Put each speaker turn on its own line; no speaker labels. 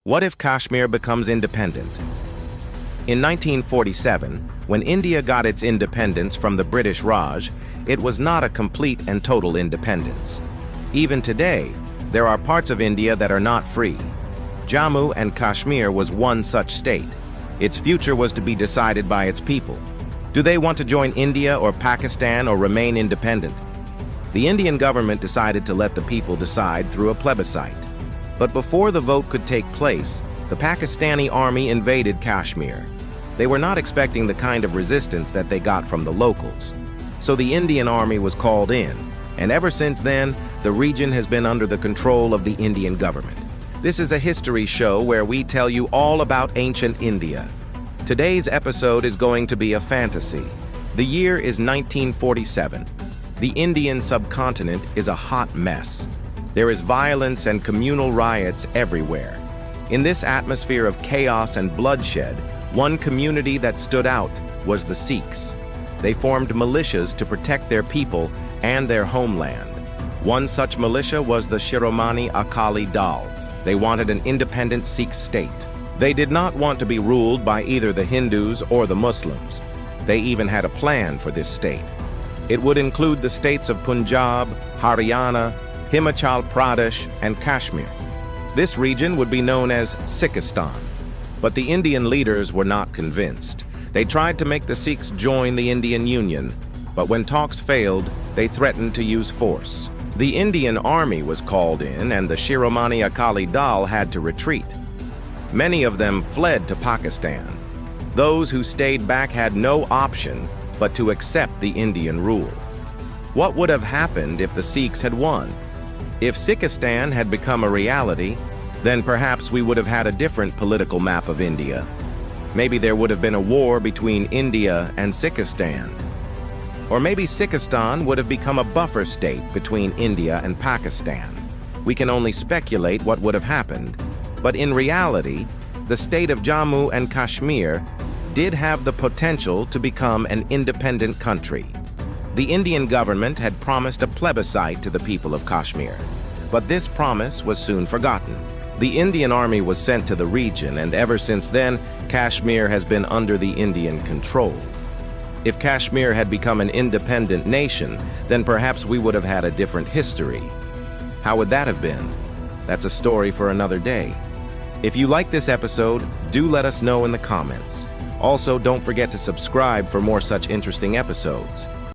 What if Kashmir becomes independent? In 1947, when India got its independence from the British Raj, it was not a complete and total independence. Even today, there are parts of India that are not free. Jammu and Kashmir was one such state. Its future was to be decided by its people. Do they want to join India or Pakistan or remain independent? The Indian government decided to let the people decide through a plebiscite. But before the vote could take place, the Pakistani army invaded Kashmir. They were not expecting the kind of resistance that they got from the locals. So the Indian army was called in, and ever since then, the region has been under the control of the Indian government. This is a history show where we tell you all about ancient India. Today's episode is going to be a fantasy. The year is 1947. The Indian subcontinent is a hot mess. There is violence and communal riots everywhere. In this atmosphere of chaos and bloodshed, one community that stood out was the Sikhs. They formed militias to protect their people and their homeland. One such militia was the Shiromani Akali Dal. They wanted an independent Sikh state. They did not want to be ruled by either the Hindus or the Muslims. They even had a plan for this state. It would include the states of Punjab, Haryana, Himachal Pradesh, and Kashmir. This region would be known as Sikhistan. But the Indian leaders were not convinced. They tried to make the Sikhs join the Indian Union, but when talks failed, they threatened to use force. The Indian army was called in, and the Shiromani Akali Dal had to retreat. Many of them fled to Pakistan. Those who stayed back had no option but to accept the Indian rule. What would have happened if the Sikhs had won? If Sikhistan had become a reality, then perhaps we would have had a different political map of India. Maybe there would have been a war between India and Sikhistan. Or maybe Sikhistan would have become a buffer state between India and Pakistan. We can only speculate what would have happened, but in reality, the state of Jammu and Kashmir did have the potential to become an independent country. The Indian government had promised a plebiscite to the people of Kashmir, but this promise was soon forgotten. The Indian army was sent to the region, and ever since then, Kashmir has been under the Indian control. If Kashmir had become an independent nation, then perhaps we would have had a different history. How would that have been? That's a story for another day. If you like this episode, do let us know in the comments. Also, don't forget to subscribe for more such interesting episodes.